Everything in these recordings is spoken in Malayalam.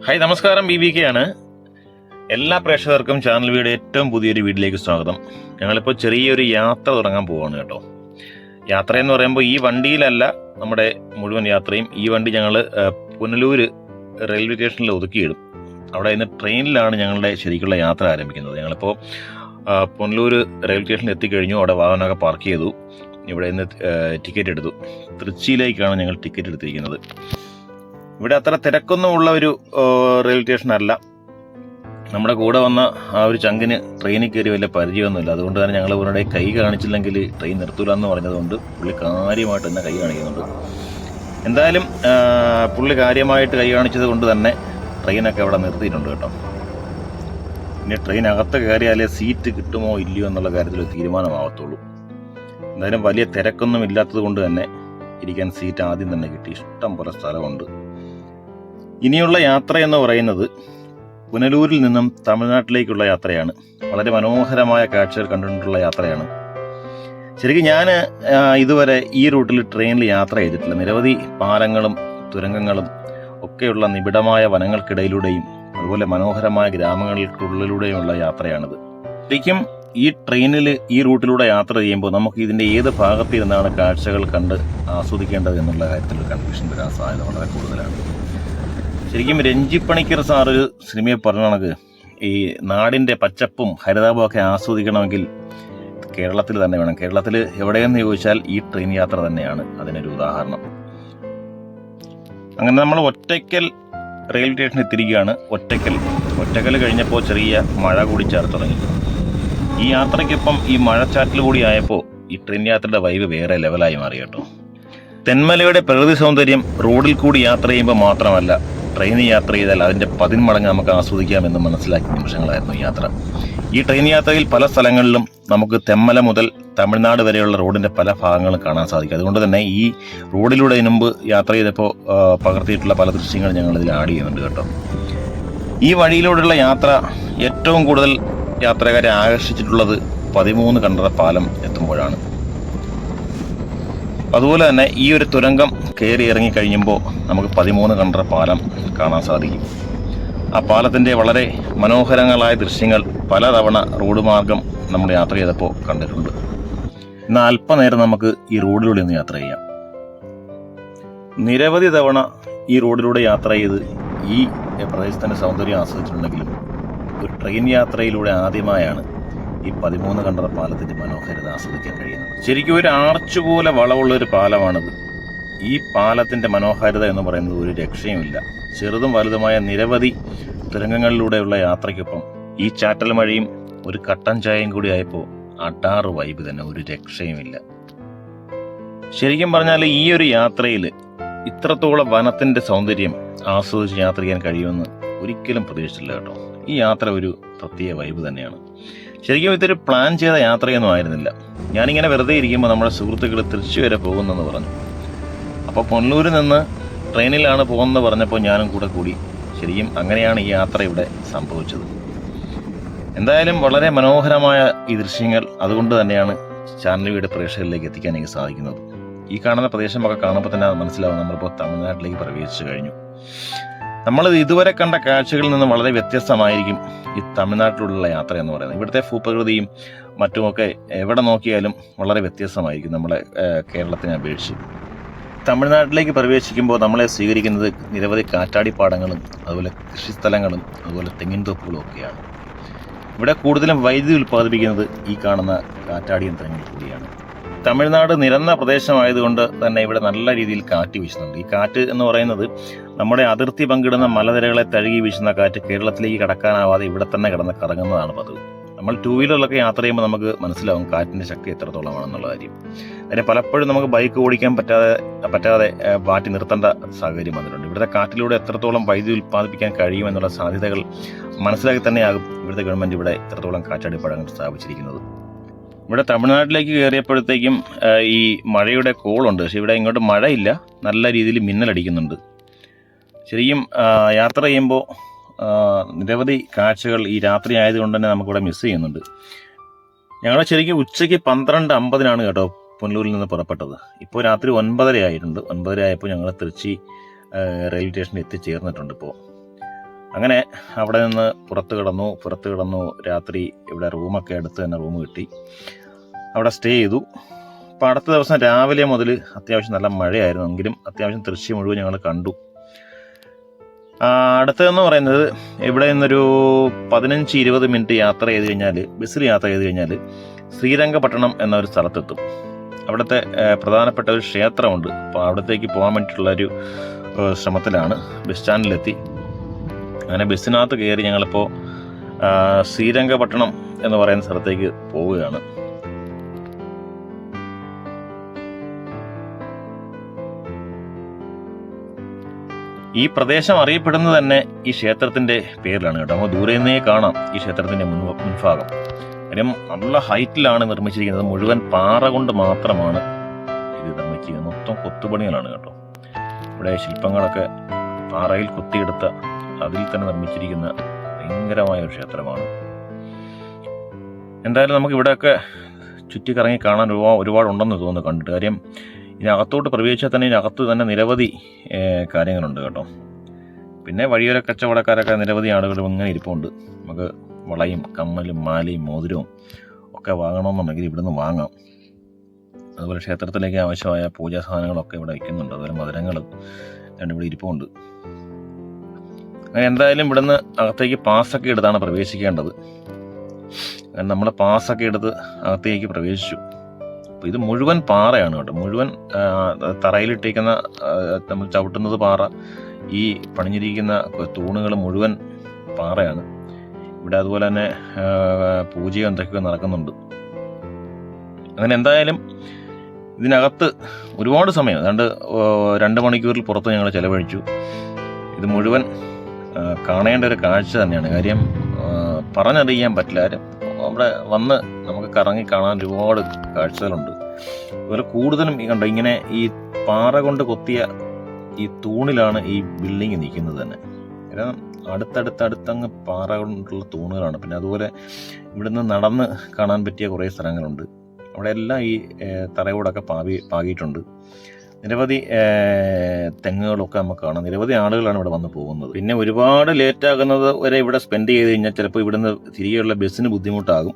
ഹായ് നമസ്കാരം, BBK ആണ്. എല്ലാ പ്രേക്ഷകർക്കും ചാനൽ വീഡിയോ ഏറ്റവും പുതിയൊരു വീഡിയോയിലേക്ക് സ്വാഗതം. ഞങ്ങളിപ്പോൾ ചെറിയൊരു യാത്ര തുടങ്ങാൻ പോവുകയാണ് കേട്ടോ. യാത്രയെന്ന് പറയുമ്പോൾ ഈ വണ്ടിയിലല്ല നമ്മുടെ മുഴുവൻ യാത്രയും. ഈ വണ്ടി ഞങ്ങൾ പുനലൂർ റെയിൽവേ സ്റ്റേഷനിൽ ഒതുക്കിയിടും. അവിടെ നിന്ന് ട്രെയിനിലാണ് ഞങ്ങളുടെ ശരിക്കുള്ള യാത്ര ആരംഭിക്കുന്നത്. ഞങ്ങളിപ്പോൾ പുനലൂർ റെയിൽവേ സ്റ്റേഷനിൽ എത്തിക്കഴിഞ്ഞു. അവിടെ വാഹനമൊക്കെ പാർക്ക് ചെയ്തു. ഇവിടെ നിന്ന് ടിക്കറ്റ് എടുത്തു. തൃച്ചിയിലേക്കാണ് ഞങ്ങൾ ടിക്കറ്റ് എടുത്തിരിക്കുന്നത്. ഇവിടെ അത്ര തിരക്കൊന്നുമുള്ള ഒരു റെയിൽവേ സ്റ്റേഷൻ അല്ല. നമ്മുടെ കൂടെ വന്ന ആ ഒരു ചങ്കിന് ട്രെയിനിൽ കയറി വലിയ പരിചയമൊന്നുമില്ല. അതുകൊണ്ട് തന്നെ ഞങ്ങൾ ഇവരുടെ കൈ കാണിച്ചില്ലെങ്കിൽ ട്രെയിൻ നിർത്തൂല എന്ന് പറഞ്ഞതുകൊണ്ട് പുള്ളി കാര്യമായിട്ട് തന്നെ കൈ കാണിക്കുന്നുണ്ട്. എന്തായാലും പുള്ളി കാര്യമായിട്ട് കൈ കാണിച്ചത് കൊണ്ട് തന്നെ ട്രെയിനൊക്കെ അവിടെ നിർത്തിയിട്ടുണ്ട് കേട്ടോ. ഇനി ട്രെയിൻ അകത്ത് കയറിയാലേ സീറ്റ് കിട്ടുമോ ഇല്ലയോ എന്നുള്ള കാര്യത്തിൽ ഒരു തീരുമാനമാവത്തുള്ളൂ. എന്തായാലും വലിയ തിരക്കൊന്നും ഇല്ലാത്തത് കൊണ്ട് തന്നെ ഇരിക്കാൻ സീറ്റ് ആദ്യം തന്നെ കിട്ടി. ഇഷ്ടം പോലെ സ്ഥലമുണ്ട്. ഇനിയുള്ള യാത്ര എന്ന് പറയുന്നത് പുനലൂരിൽ നിന്നും തമിഴ്നാട്ടിലേക്കുള്ള യാത്രയാണ്. വളരെ മനോഹരമായ കാഴ്ചകൾ കണ്ടുകൊണ്ടുള്ള യാത്രയാണ്. ശരിക്കും ഞാൻ ഇതുവരെ ഈ റൂട്ടിൽ ട്രെയിനിൽ യാത്ര ചെയ്തിട്ടില്ല. നിരവധി പാലങ്ങളും തുരങ്കങ്ങളും ഒക്കെയുള്ള നിബിഡമായ വനങ്ങൾക്കിടയിലൂടെയും അതുപോലെ മനോഹരമായ ഗ്രാമങ്ങൾക്കുള്ളിലൂടെയുമുള്ള യാത്രയാണിത്. ശരിക്കും ഈ ട്രെയിനിൽ ഈ റൂട്ടിലൂടെ യാത്ര ചെയ്യുമ്പോൾ നമുക്ക് ഇതിൻ്റെ ഏത് ഭാഗത്തിരുന്നാണ് കാഴ്ചകൾ കണ്ട് ആസ്വദിക്കേണ്ടത് എന്നുള്ള കാര്യത്തിൽ കൺഫ്യൂഷൻ വരാൻ സാധ്യത വളരെ കൂടുതലാണ്. ശരിക്കും രഞ്ജി പണിക്കർ സാർ ഒരു സിനിമയെ പറഞ്ഞ കണക്ക് ഈ നാടിൻ്റെ പച്ചപ്പും ഹരിതാപവും ഒക്കെ ആസ്വദിക്കണമെങ്കിൽ കേരളത്തിൽ തന്നെ വേണം. കേരളത്തിൽ എവിടെയെന്ന് ചോദിച്ചാൽ ഈ ട്രെയിൻ യാത്ര തന്നെയാണ് അതിനൊരു ഉദാഹരണം. അങ്ങനെ നമ്മൾ ഒറ്റയ്ക്കൽ റെയിൽവേ സ്റ്റേഷനിൽ എത്തിയിരിക്കുകയാണ്. ഒറ്റയ്ക്കൽ കഴിഞ്ഞപ്പോൾ ചെറിയ മഴ കൂടി ചേർത്ത് തുടങ്ങി. ഈ യാത്രയ്ക്കൊപ്പം ഈ മഴച്ചാറ്റിൽ കൂടി ആയപ്പോൾ ഈ ട്രെയിൻ യാത്രയുടെ വൈബ് വേറെ ലെവലായി മാറി കേട്ടോ. തെന്മലയുടെ പ്രകൃതി സൗന്ദര്യം റോഡിൽ കൂടി യാത്ര ചെയ്യുമ്പോൾ മാത്രമല്ല, ട്രെയിനിൽ യാത്ര ചെയ്താൽ അതിൻ്റെ 10 മടങ്ങ് നമുക്ക് ആസ്വദിക്കാമെന്ന് മനസ്സിലാക്കിയ നിമിഷങ്ങളായിരുന്നു ഈ യാത്ര. ഈ ട്രെയിൻ യാത്രയിൽ പല സ്ഥലങ്ങളിലും നമുക്ക് തെന്മല മുതൽ തമിഴ്നാട് വരെയുള്ള റോഡിൻ്റെ പല ഭാഗങ്ങളും കാണാൻ സാധിക്കും. അതുകൊണ്ട് തന്നെ ഈ റോഡിലൂടെ മുമ്പ് യാത്ര ചെയ്തപ്പോൾ പകർത്തിയിട്ടുള്ള പല ദൃശ്യങ്ങൾ ഞങ്ങളിതിൽ ആഡ് ചെയ്യുന്നുണ്ട് കേട്ടോ. ഈ വഴിയിലൂടെയുള്ള യാത്ര ഏറ്റവും കൂടുതൽ യാത്രക്കാരെ ആകർഷിച്ചിട്ടുള്ളത് 13 കണ്ടറ പാലം എത്തുമ്പോഴാണ്. അതുപോലെ തന്നെ ഈ ഒരു തുരങ്കം കയറി ഇറങ്ങി കഴിയുമ്പോൾ നമുക്ക് 13 കണ്ടറ പാലം കാണാൻ സാധിക്കും. ആ പാലത്തിൻ്റെ വളരെ മനോഹരങ്ങളായ ദൃശ്യങ്ങൾ പലതവണ റോഡ് മാർഗം നമ്മൾ യാത്ര ചെയ്തപ്പോൾ കണ്ടിട്ടുണ്ട്. എന്നാൽ അല്പനേരം നമുക്ക് ഈ റോഡിലൂടെ ഒന്ന് യാത്ര ചെയ്യാം. നിരവധി തവണ ഈ റോഡിലൂടെ യാത്ര ചെയ്ത് ഈ പ്രദേശത്തിൻ്റെ സൗന്ദര്യം ആസ്വദിച്ചിട്ടുണ്ടെങ്കിലും ഒരു ട്രെയിൻ യാത്രയിലൂടെ ആദ്യമായാണ് ഈ 13 കണ്ടറ പാലത്തിൻ്റെ മനോഹാരിത ആസ്വദിക്കാൻ കഴിയുന്നത്. ശരിക്കും ഒരു ആർച്ച് പോലെ വളവുള്ളൊരു പാലമാണിത്. ഈ പാലത്തിൻ്റെ മനോഹാരിത എന്ന് പറയുന്നത് ഒരു രക്ഷയുമില്ല. ചെറുതും വലുതുമായ നിരവധി തുരങ്കങ്ങളിലൂടെയുള്ള യാത്രയ്ക്കൊപ്പം ഈ ചാറ്റൽ മഴയും ഒരു കട്ടൻ ചായയും കൂടി ആയപ്പോൾ അടാറ് വൈബ് തന്നെ, ഒരു രക്ഷയുമില്ല. ശരിക്കും പറഞ്ഞാൽ ഈ ഒരു യാത്രയിൽ ഇത്രത്തോളം വനത്തിൻ്റെ സൗന്ദര്യം ആസ്വദിച്ച് യാത്ര ചെയ്യാൻ കഴിയുമെന്ന് ഒരിക്കലും പ്രതീക്ഷിച്ചില്ല കേട്ടോ. ഈ യാത്ര ഒരു പ്രത്യേക വൈബ് തന്നെയാണ്. ശരിക്കും ഇതൊരു പ്ലാൻ ചെയ്ത യാത്രയൊന്നും ആയിരുന്നില്ല. ഞാനിങ്ങനെ വെറുതെ ഇരിക്കുമ്പോൾ നമ്മുടെ സുഹൃത്തുക്കൾ തൃശ്ശൂർ വരെ പോകുന്നെന്ന് പറഞ്ഞു. അപ്പോൾ പുനലൂരിൽ നിന്ന് ട്രെയിനിലാണ് പോകുന്നത് പറഞ്ഞപ്പോൾ ഞാനും കൂടെ കൂടി. ശരിക്കും അങ്ങനെയാണ് ഈ യാത്ര ഇവിടെ സംഭവിച്ചത്. എന്തായാലും വളരെ മനോഹരമായ ഈ ദൃശ്യങ്ങൾ അതുകൊണ്ട് തന്നെയാണ് ചാനൽ വീഡിയോ പ്രേക്ഷകരിലേക്ക് എത്തിക്കാൻ എനിക്ക് സാധിക്കുന്നത്. ഈ കാണുന്ന പ്രദേശമൊക്കെ കാണുമ്പോൾ തന്നെ മനസ്സിലാവും നമ്മളിപ്പോൾ തമിഴ്നാട്ടിലേക്ക് പ്രവേശിച്ചു കഴിഞ്ഞു. നമ്മൾ ഇതുവരെ കണ്ട കാഴ്ചകളിൽ നിന്ന് വളരെ വ്യത്യസ്തമായിരിക്കും ഈ തമിഴ്നാട്ടിലുള്ള യാത്ര എന്ന് പറയുന്നത്. ഇവിടുത്തെ ഭൂപ്രകൃതിയും മറ്റുമൊക്കെ എവിടെ നോക്കിയാലും വളരെ വ്യത്യസ്തമായിരിക്കും നമ്മളെ കേരളത്തിനെ അപേക്ഷിച്ച്. തമിഴ്നാട്ടിലേക്ക് പ്രവേശിക്കുമ്പോൾ നമ്മളെ സ്വീകരിക്കുന്നത് നിരവധി കാറ്റാടിപ്പാടങ്ങളും അതുപോലെ കൃഷിസ്ഥലങ്ങളും അതുപോലെ തെങ്ങിൻ തോപ്പുകളും ഒക്കെയാണ്. ഇവിടെ കൂടുതലും വൈദ്യുതി ഉൽപ്പാദിപ്പിക്കുന്നത് ഈ കാണുന്ന കാറ്റാടി യന്ത്രങ്ങൾ കൂടിയാണ്. തമിഴ്നാട് നിരന്ന പ്രദേശമായതുകൊണ്ട് തന്നെ ഇവിടെ നല്ല രീതിയിൽ കാറ്റ് വീശുന്നുണ്ട്. ഈ കാറ്റ് എന്ന് പറയുന്നത് നമ്മുടെ അതിർത്തി പങ്കിടുന്ന മലനിരകളെ തഴുകി വീശുന്ന കാറ്റ് കേരളത്തിലേക്ക് കടക്കാനാവാതെ ഇവിടെ തന്നെ കിടന്ന് കറങ്ങുന്നതാണ് പതിവ്. നമ്മൾ 2 വീലറിലൊക്കെ യാത്ര ചെയ്യുമ്പോൾ നമുക്ക് മനസ്സിലാവും കാറ്റിൻ്റെ ശക്തി എത്രത്തോളമാണെന്നുള്ള കാര്യം. അതിന് പലപ്പോഴും നമുക്ക് ബൈക്ക് ഓടിക്കാൻ പറ്റാതെ മാറ്റി നിർത്തേണ്ട സാഹചര്യം വന്നിട്ടുണ്ട്. ഇവിടുത്തെ കാറ്റിലൂടെ എത്രത്തോളം വൈദ്യുതി ഉൽപ്പാദിപ്പിക്കാൻ കഴിയുമെന്നുള്ള സാധ്യതകൾ മനസ്സിലാക്കി തന്നെയാകും ഇവിടുത്തെ ഗവൺമെൻറ് ഇവിടെ എത്രത്തോളം കാറ്റാടിപ്പാടങ്ങൾ സ്ഥാപിച്ചിരിക്കുന്നത്. ഇവിടെ തമിഴ്നാട്ടിലേക്ക് കയറിയപ്പോഴത്തേക്കും ഈ മഴയുടെ കോളുണ്ട്. പക്ഷേ ഇവിടെ ഇങ്ങോട്ട് മഴയില്ല, നല്ല രീതിയിൽ മിന്നലടിക്കുന്നുണ്ട്. ശരിക്കും യാത്ര ചെയ്യുമ്പോൾ നിരവധി കാഴ്ചകൾ ഈ രാത്രി ആയതുകൊണ്ട് തന്നെ നമുക്കിവിടെ മിസ് ചെയ്യുന്നുണ്ട്. ഞങ്ങൾ ശരിക്കും ഉച്ചയ്ക്ക് 12:50 കേട്ടോ പുനലൂരിൽ നിന്ന് പുറപ്പെട്ടത്. ഇപ്പോൾ രാത്രി 9:30 ആയിട്ടുണ്ട്. 9:30 ആയപ്പോൾ ഞങ്ങൾ തൃച്ചി റെയിൽവേ സ്റ്റേഷനിൽ എത്തിച്ചേർന്നിട്ടുണ്ട്. ഇപ്പോൾ അങ്ങനെ അവിടെ നിന്ന് പുറത്ത് കിടന്നു. രാത്രി ഇവിടെ റൂമൊക്കെ അടുത്ത് തന്നെ റൂം കിട്ടി, അവിടെ സ്റ്റേ ചെയ്തു. അപ്പോൾ അടുത്ത ദിവസം രാവിലെ മുതൽ അത്യാവശ്യം നല്ല മഴയായിരുന്നു, എങ്കിലും അത്യാവശ്യം തൃശ്ശി മുഴുവൻ ഞങ്ങൾ കണ്ടു. അടുത്തതെന്ന് പറയുന്നത് ഇവിടെ നിന്നൊരു 15-20 മിനിറ്റ് യാത്ര ചെയ്ത് കഴിഞ്ഞാൽ, ബസ്സിൽ യാത്ര ചെയ്ത് കഴിഞ്ഞാൽ ശ്രീരംഗപട്ടണം എന്നൊരു സ്ഥലത്തെത്തും. അവിടുത്തെ പ്രധാനപ്പെട്ട ഒരു ക്ഷേത്രമുണ്ട്. അപ്പോൾ അവിടത്തേക്ക് പോകാൻ വേണ്ടിയിട്ടുള്ളൊരു ശ്രമത്തിലാണ്. ബസ് സ്റ്റാൻഡിലെത്തി. അങ്ങനെ ബസ്സിനകത്ത് കയറി ഞങ്ങളിപ്പോൾ ശ്രീരംഗപട്ടണം എന്ന് പറയുന്ന സ്ഥലത്തേക്ക് പോവുകയാണ്. ഈ പ്രദേശം അറിയപ്പെടുന്നത് തന്നെ ഈ ക്ഷേത്രത്തിൻ്റെ പേരിലാണ് കേട്ടോ. നമുക്ക് ദൂരെ നിന്നേ കാണാം ഈ ക്ഷേത്രത്തിൻ്റെ മുൻഭാഗം. കാര്യം നല്ല ഹൈറ്റിലാണ് നിർമ്മിച്ചിരിക്കുന്നത്. മുഴുവൻ പാറ കൊണ്ട് മാത്രമാണ് ഇത് നിർമ്മിച്ചിരിക്കുന്നത്. മൊത്തം കൊത്തുപണികളാണ് കേട്ടോ. ഇവിടെ ശില്പങ്ങളൊക്കെ പാറയിൽ കൊത്തിയെടുത്ത, അതിൽ തന്നെ നിർമ്മിച്ചിരിക്കുന്ന ഭയങ്കരമായ ഒരു ക്ഷേത്രമാണ്. എന്തായാലും നമുക്ക് ഇവിടെയൊക്കെ ചുറ്റിക്കറങ്ങി കാണാൻ ഒരുപാടുണ്ടെന്ന് തോന്നുന്നു കണ്ടിട്ട്. കാര്യം ഇതിനകത്തോട്ട് പ്രവേശിച്ചാൽ തന്നെ ഇതിനകത്ത് തന്നെ നിരവധി കാര്യങ്ങളുണ്ട് കേട്ടോ. പിന്നെ വഴിയോര കച്ചവടക്കാരൊക്കെ നിരവധി ആളുകൾ ഇങ്ങനെ ഇരിപ്പുണ്ട്. നമുക്ക് വളയും കമ്മലും മാലയും മോതിരവും ഒക്കെ വാങ്ങണമെന്നുണ്ടെങ്കിൽ ഇവിടുന്ന് വാങ്ങാം. അതുപോലെ ക്ഷേത്രത്തിലേക്ക് ആവശ്യമായ പൂജാ സാധനങ്ങളൊക്കെ ഇവിടെ വയ്ക്കുന്നുണ്ട്. അതുപോലെ മധുരങ്ങളും ഇവിടെ ഇരിപ്പുണ്ട്. അങ്ങനെ എന്തായാലും ഇവിടുന്ന് അകത്തേക്ക് പാസ്സൊക്കെ എടുത്താണ് പ്രവേശിക്കേണ്ടത്. അങ്ങനെ നമ്മൾ പാസ്സൊക്കെ എടുത്ത് അകത്തേക്ക് പ്രവേശിച്ചു. അപ്പോൾ ഇത് മുഴുവൻ പാറയാണ് കേട്ടോ. മുഴുവൻ തറയിലിട്ടേക്കുന്ന, നമ്മൾ ചവിട്ടുന്നത് പാറ, ഈ പണിഞ്ഞിരിക്കുന്ന തൂണുകൾ മുഴുവൻ പാറയാണ്. ഇവിടെ അതുപോലെ തന്നെ പൂജയും എന്തൊക്കെയോ നടക്കുന്നുണ്ട്. അങ്ങനെ എന്തായാലും ഇതിനകത്ത് ഒരുപാട് സമയം, 2 മണിക്കൂറിൽ പുറത്ത് ഞങ്ങൾ ചിലവഴിച്ചു. ഇത് മുഴുവൻ കാണേണ്ട ഒരു കാഴ്ച തന്നെയാണ്. കാര്യം പറഞ്ഞറിയിക്കാൻ പറ്റില്ല. അവിടെ വന്ന് നമുക്ക് കറങ്ങി കാണാൻ ഒരുപാട് കാഴ്ചകളുണ്ട്. അതുപോലെ കൂടുതലും കണ്ടോ, ഇങ്ങനെ ഈ പാറ കൊണ്ട് കൊത്തിയ ഈ തൂണിലാണ് ഈ ബിൽഡിങ് നിൽക്കുന്നത് തന്നെ. കാരണം അടുത്തങ്ങ് പാറ കൊണ്ടുള്ള തൂണുകളാണ്. പിന്നെ അതുപോലെ ഇവിടുന്ന് നടന്ന് കാണാൻ പറ്റിയ കുറേ സ്ഥലങ്ങളുണ്ട്. അവിടെ എല്ലാം ഈ തറയോടൊക്കെ പാകിയിട്ടുണ്ട്. നിരവധി തെങ്ങുകളൊക്കെ നമുക്ക് കാണാം. നിരവധി ആളുകളാണ് ഇവിടെ വന്ന് പോകുന്നത്. പിന്നെ ഒരുപാട് ലേറ്റാകുന്നത് വരെ ഇവിടെ സ്പെൻഡ് ചെയ്ത് കഴിഞ്ഞാൽ ചിലപ്പോൾ ഇവിടുന്ന് തിരികെയുള്ള ബസ്സിന് ബുദ്ധിമുട്ടാകും.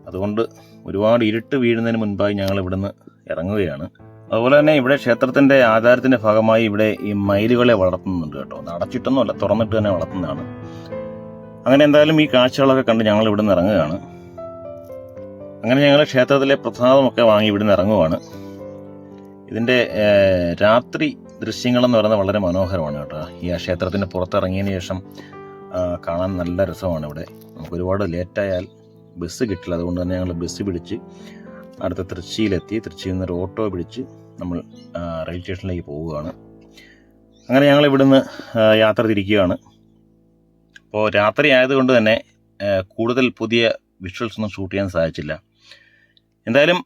അതുകൊണ്ട് ഒരുപാട് ഇരുട്ട് വീഴുന്നതിന് മുൻപായി ഞങ്ങൾ ഇവിടുന്ന് ഇറങ്ങുകയാണ്. അതുപോലെ തന്നെ ഇവിടെ ക്ഷേത്രത്തിൻ്റെ ആചാരത്തിൻ്റെ ഭാഗമായി ഇവിടെ ഈ മയിലുകളെ വളർത്തുന്നുണ്ട് കേട്ടോ. അടച്ചിട്ടൊന്നുമല്ല, തുറന്നിട്ട് തന്നെ വളർത്തുന്നതാണ്. അങ്ങനെ എന്തായാലും ഈ കാഴ്ചകളൊക്കെ കണ്ട് ഞങ്ങൾ ഇവിടുന്ന് ഇറങ്ങുകയാണ്. അങ്ങനെ ഞങ്ങൾ ക്ഷേത്രത്തിലെ പ്രസാദമൊക്കെ വാങ്ങി ഇവിടുന്ന് ഇറങ്ങുവാണ്. ഇതിൻ്റെ രാത്രി ദൃശ്യങ്ങളെന്ന് പറയുന്നത് വളരെ മനോഹരമാണ് കേട്ടോ. ഈ ക്ഷേത്രത്തിൻ്റെ പുറത്തിറങ്ങിയതിന് ശേഷം കാണാൻ നല്ല രസമാണ് ഇവിടെ. നമുക്ക് ഒരുപാട് ലേറ്റായാൽ ബസ് കിട്ടില്ല. അതുകൊണ്ട് തന്നെ ഞങ്ങൾ ബസ് പിടിച്ച് അടുത്ത തൃശ്ശിയിലെത്തി. തൃശ്ശിയിൽ നിന്ന് ഒരു ഓട്ടോ പിടിച്ച് നമ്മൾ റെയിൽ സ്റ്റേഷനിലേക്ക് പോവുകയാണ്. അങ്ങനെ ഞങ്ങൾ ഇവിടുന്ന് യാത്ര തിരിക്കുകയാണ്. അപ്പോൾ രാത്രി ആയതുകൊണ്ട് തന്നെ കൂടുതൽ പുതിയ വിഷ്വൽസ് ഒന്നും ഷൂട്ട് ചെയ്യാൻ സാധിച്ചില്ല. എന്തായാലും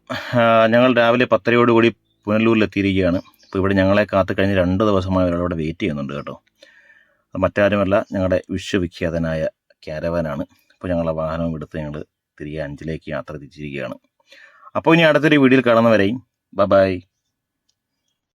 ഞങ്ങൾ രാവിലെ 10:30 പുനലൂരിലെത്തിയിരിക്കുകയാണ്. അപ്പോൾ ഇവിടെ ഞങ്ങളെ കാത്തു കഴിഞ്ഞ് 2 ദിവസമായി ഒരാളവിടെ വെയിറ്റ് ചെയ്യുന്നുണ്ട് കേട്ടോ. അത് മറ്റാരുമല്ല, ഞങ്ങളുടെ വിശ്വവിഖ്യാതനായ ക്യാരവാനാണ്. അപ്പോൾ ഞങ്ങളുടെ വാഹനവും എടുത്ത് ഞങ്ങൾ തിരികെ 5 യാത്ര തിരിച്ചിരിക്കുകയാണ്. അപ്പോൾ ഇനി അടുത്തൊരു വീഡിയോയിൽ കാണുന്നവരെയും ബൈ.